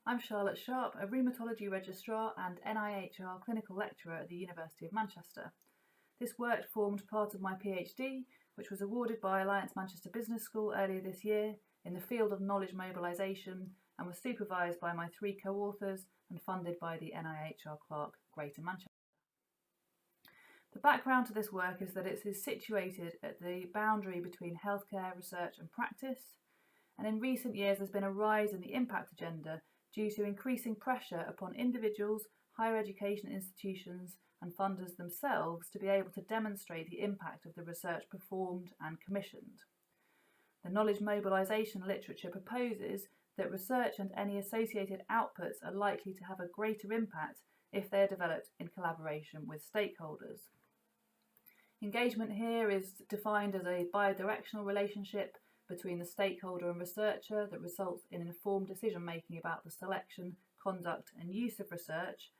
I'm Charlotte Sharp, a rheumatology registrar and NIHR clinical lecturer at the University of Manchester. This work formed part of my PhD, which was awarded by Alliance Manchester Business School earlier this year in the field of knowledge mobilisation and was supervised by my 3 co-authors and funded by the NIHR Clark, Greater Manchester. The background to this work is that it is situated at the boundary between healthcare, research and practice, and in recent years there's been a rise in the impact agenda due to increasing pressure upon individuals, higher education institutions and funders themselves to be able to demonstrate the impact of the research performed and commissioned. The knowledge mobilisation literature proposes that research and any associated outputs are likely to have a greater impact if they are developed in collaboration with stakeholders. Engagement here is defined as a bidirectional relationship between the stakeholder and researcher that results in informed decision making about the selection, conduct and use of research,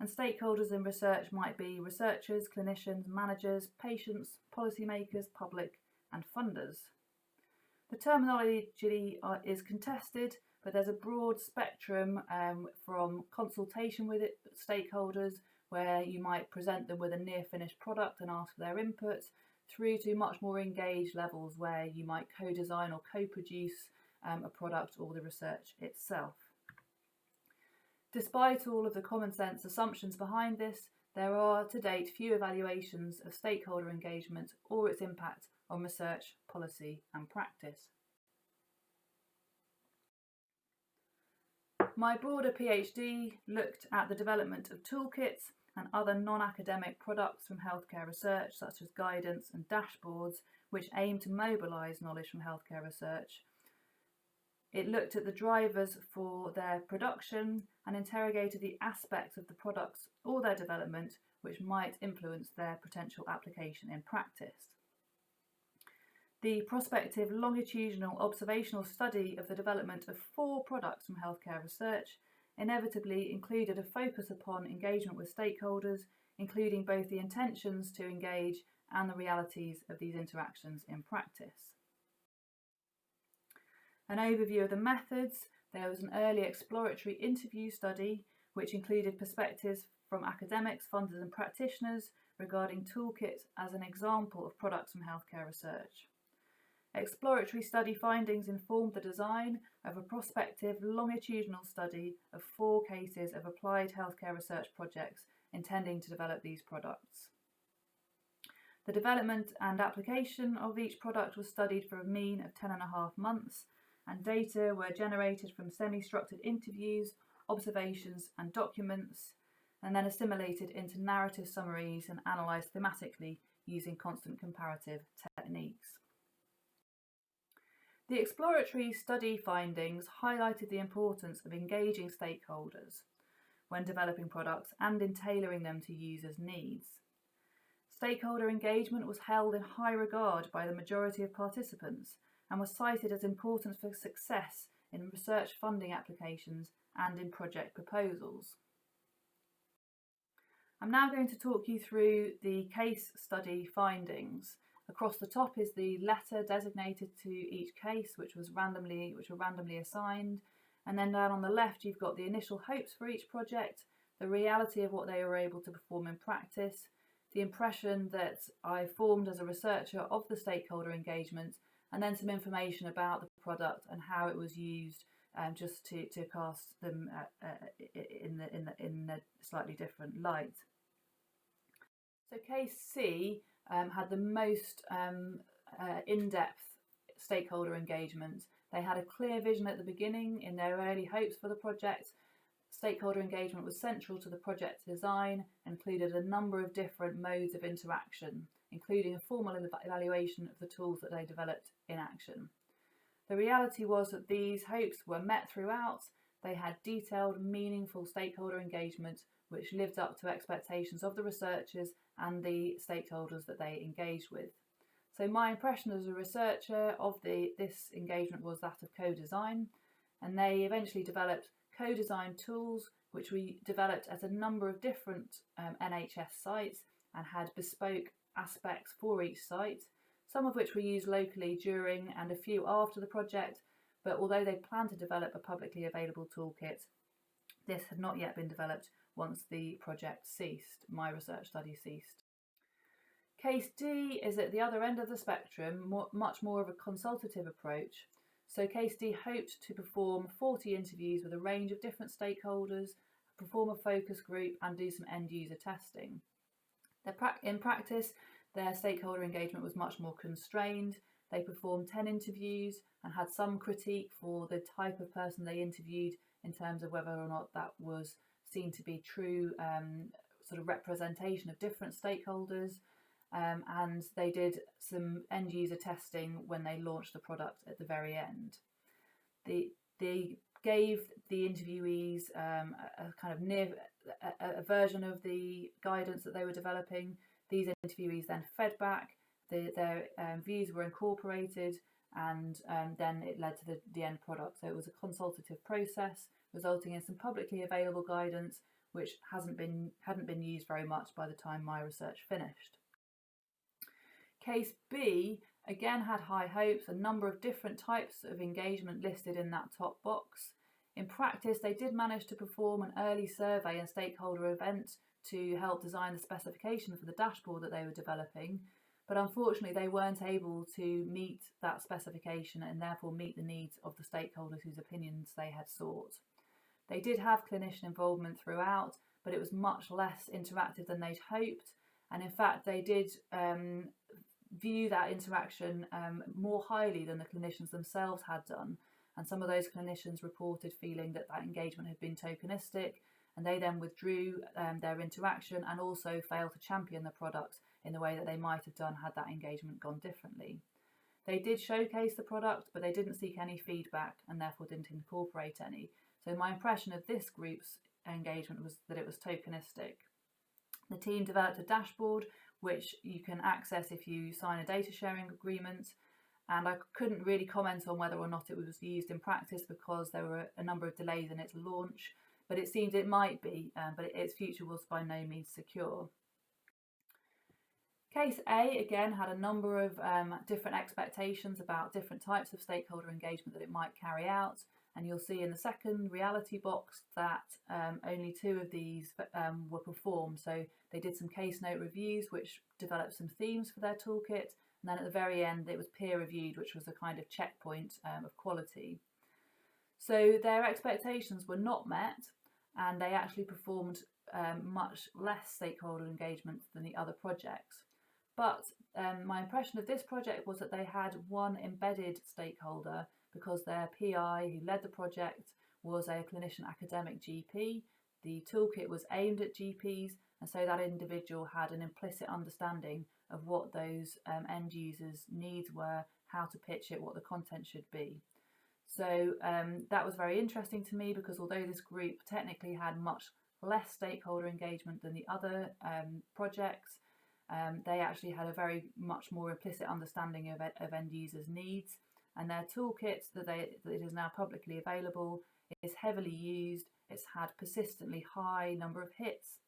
and stakeholders in research might be researchers, clinicians, managers, patients, policymakers, public and funders. The terminology is contested, but there's a broad spectrum from consultation with stakeholders, where you might present them with a near finished product and ask for their input, through to much more engaged levels where you might co-design or co-produce a product or the research itself. Despite all of the common sense assumptions behind this, there are to date few evaluations of stakeholder engagement or its impact on research, policy and practice. My broader PhD looked at the development of toolkits and other non-academic products from healthcare research, such as guidance and dashboards, which aim to mobilise knowledge from healthcare research. It looked at the drivers for their production and interrogated the aspects of the products or their development which might influence their potential application in practice. The prospective longitudinal observational study of the development of 4 products from healthcare research inevitably included a focus upon engagement with stakeholders, including both the intentions to engage and the realities of these interactions in practice. An overview of the methods: there was an early exploratory interview study which included perspectives from academics, funders and practitioners regarding toolkits as an example of products from healthcare research. Exploratory study findings informed the design of a prospective longitudinal study of 4 cases of applied healthcare research projects intending to develop these products. The development and application of each product was studied for a mean of 10.5 months, and data were generated from semi-structured interviews, observations and documents, and then assimilated into narrative summaries and analysed thematically using constant comparative techniques. The exploratory study findings highlighted the importance of engaging stakeholders when developing products and in tailoring them to users' needs. Stakeholder engagement was held in high regard by the majority of participants and was cited as important for success in research funding applications and in project proposals. I'm now going to talk you through the case study findings. Across the top is the letter designated to each case, which were randomly assigned, and then down on the left you've got the initial hopes for each project, the reality of what they were able to perform in practice, the impression that I formed as a researcher of the stakeholder engagement, and then some information about the product and how it was used, just to cast them in a slightly different light. So case C had the most in-depth stakeholder engagement. They had a clear vision at the beginning in their early hopes for the project. Stakeholder engagement was central to the project design and included a number of different modes of interaction, including a formal evaluation of the tools that they developed in action. The reality was that these hopes were met throughout. They had detailed, meaningful stakeholder engagement which lived up to expectations of the researchers and the stakeholders that they engaged with. So my impression as a researcher of this engagement was that of co-design, and they eventually developed co-design tools which we developed at a number of different NHS sites and had bespoke aspects for each site, some of which were used locally during and a few after the project, but although they planned to develop a publicly available toolkit, this had not yet been developed once the project ceased, my research study ceased. Case D is at the other end of the spectrum, much more of a consultative approach. So Case D hoped to perform 40 interviews with a range of different stakeholders, perform a focus group and do some end user testing. In practice, their stakeholder engagement was much more constrained. They performed 10 interviews and had some critique for the type of person they interviewed in terms of whether or not that was seen to be true sort of representation of different stakeholders. And they did some end user testing when they launched the product at the very end. They gave the interviewees a version of the guidance that they were developing. These interviewees then fed back, their views were incorporated, and then it led to the end product. So it was a consultative process, resulting in some publicly available guidance, which hadn't been used very much by the time my research finished. Case B again had high hopes, a number of different types of engagement listed in that top box. In practice, they did manage to perform an early survey and stakeholder event to help design the specification for the dashboard that they were developing, but unfortunately they weren't able to meet that specification and therefore meet the needs of the stakeholders whose opinions they had sought. They did have clinician involvement throughout, but it was much less interactive than they'd hoped, and in fact they did view that interaction more highly than the clinicians themselves had done, and some of those clinicians reported feeling that engagement had been tokenistic, and they then withdrew their interaction and also failed to champion the product in the way that they might have done had that engagement gone differently. They did showcase the product, but they didn't seek any feedback and therefore didn't incorporate any. So my impression of this group's engagement was that it was tokenistic. The team developed a dashboard which you can access if you sign a data sharing agreement, and I couldn't really comment on whether or not it was used in practice because there were a number of delays in its launch, but it seemed it might be, but its future was by no means secure. Case A again had a number of different expectations about different types of stakeholder engagement that it might carry out, and you'll see in the second reality box that only 2 of these were performed. So they did some case note reviews which developed some themes for their toolkit, and then at the very end it was peer reviewed, which was a kind of checkpoint of quality. So their expectations were not met, and they actually performed much less stakeholder engagement than the other projects. But my impression of this project was that they had one embedded stakeholder because their PI who led the project was a clinician academic GP. The toolkit was aimed at GPs, and so that individual had an implicit understanding of what those end users' needs were, how to pitch it, what the content should be. So that was very interesting to me because although this group technically had much less stakeholder engagement than the other projects, they actually had a very much more implicit understanding of end users' needs, and their toolkit that is now publicly available is heavily used. It's had persistently high number of hits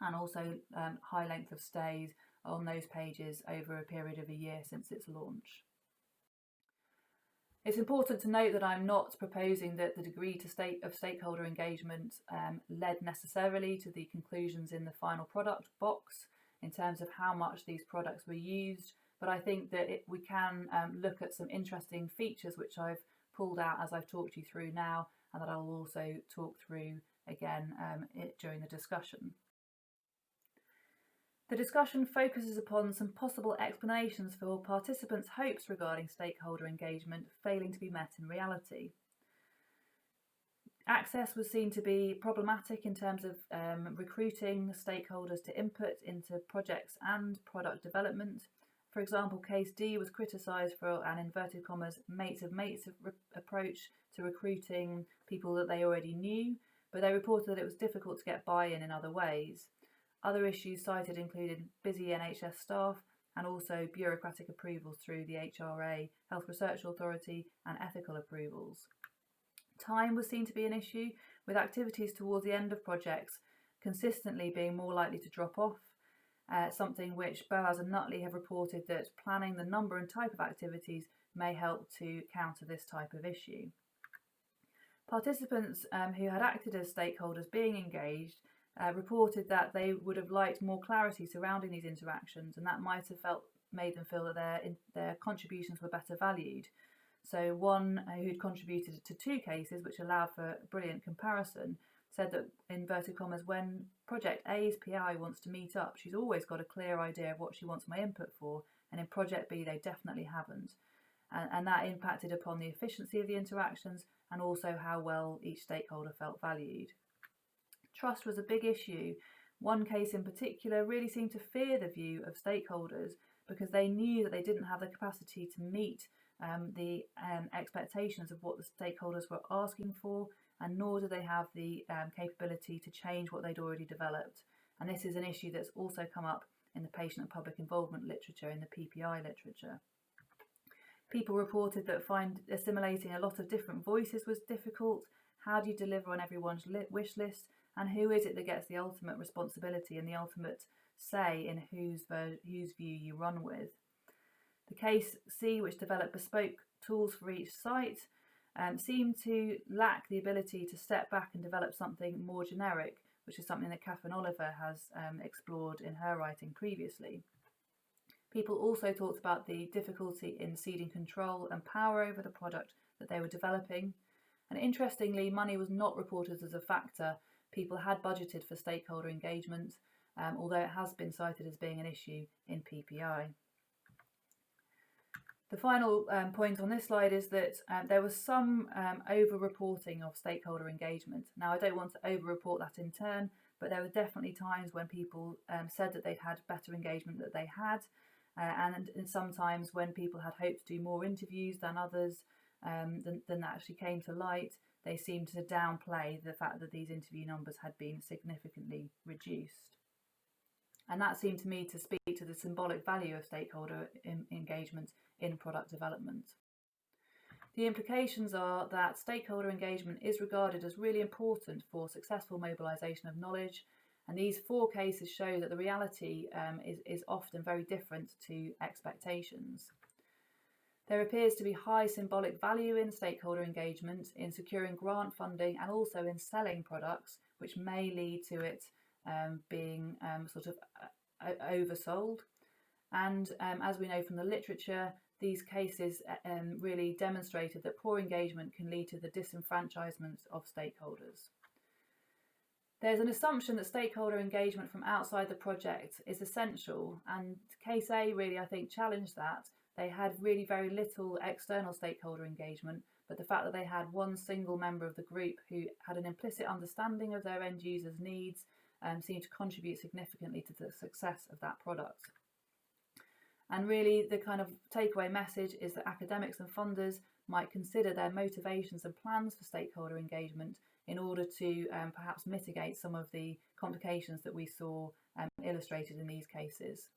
and also high length of stays on those pages over a period of a year since its launch. It's important to note that I'm not proposing that the degree of stakeholder engagement led necessarily to the conclusions in the final product box in terms of how much these products were used, but I think that we can look at some interesting features which I've pulled out as I've talked you through now, and that I'll also talk through again during the discussion. The discussion focuses upon some possible explanations for participants' hopes regarding stakeholder engagement failing to be met in reality. Access was seen to be problematic in terms of recruiting stakeholders to input into projects and product development. For example, Case D was criticised for an inverted commas mates of mates approach to recruiting people that they already knew, but they reported that it was difficult to get buy-in in other ways. Other issues cited included busy NHS staff and also bureaucratic approvals through the HRA, Health Research Authority, and ethical approvals. Time was seen to be an issue, with activities towards the end of projects consistently being more likely to drop off, something which Boaz and Nutley have reported that planning the number and type of activities may help to counter this type of issue. Participants who had acted as stakeholders being engaged reported that they would have liked more clarity surrounding these interactions, and that might have made them feel that their contributions were better valued. So one who'd contributed to 2 cases, which allowed for a brilliant comparison, said that, in inverted commas, when Project A's PI wants to meet up, she's always got a clear idea of what she wants my input for, and in Project B they definitely haven't. And that impacted upon the efficiency of the interactions and also how well each stakeholder felt valued. Trust was a big issue. One case in particular really seemed to fear the view of stakeholders because they knew that they didn't have the capacity to meet the expectations of what the stakeholders were asking for, and nor do they have the capability to change what they'd already developed. And this is an issue that's also come up in the patient and public involvement literature, in the PPI literature. People reported that assimilating a lot of different voices was difficult. How do you deliver on everyone's wish list? And who is it that gets the ultimate responsibility and the ultimate say in whose view you run with? The case C, which developed bespoke tools for each site, seemed to lack the ability to step back and develop something more generic, which is something that Catherine Oliver has explored in her writing previously. People also talked about the difficulty in ceding control and power over the product that they were developing. And interestingly, money was not reported as a factor. People had budgeted for stakeholder engagement, although it has been cited as being an issue in PPI. The final point on this slide is that there was some over-reporting of stakeholder engagement. Now, I don't want to over-report that in turn, but there were definitely times when people said that they'd had better engagement than they had, and sometimes when people had hoped to do more interviews than others than that actually came to light, they seemed to downplay the fact that these interview numbers had been significantly reduced. And that seemed to me to speak to the symbolic value of stakeholder engagement in product development. The implications are that stakeholder engagement is regarded as really important for successful mobilisation of knowledge, and these 4 cases show that the reality is often very different to expectations. There appears to be high symbolic value in stakeholder engagement, in securing grant funding and also in selling products, which may lead to it being sort of oversold. And as we know from the literature, these cases really demonstrated that poor engagement can lead to the disenfranchisement of stakeholders. There's an assumption that stakeholder engagement from outside the project is essential, and case A really, I think, challenged that. They had really very little external stakeholder engagement, but the fact that they had one single member of the group who had an implicit understanding of their end users' needs seemed to contribute significantly to the success of that product. And really the kind of takeaway message is that academics and funders might consider their motivations and plans for stakeholder engagement in order to perhaps mitigate some of the complications that we saw illustrated in these cases.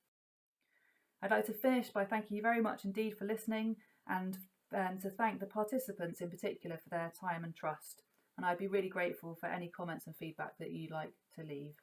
I'd like to finish by thanking you very much indeed for listening, and to thank the participants in particular for their time and trust. And I'd be really grateful for any comments and feedback that you'd like to leave.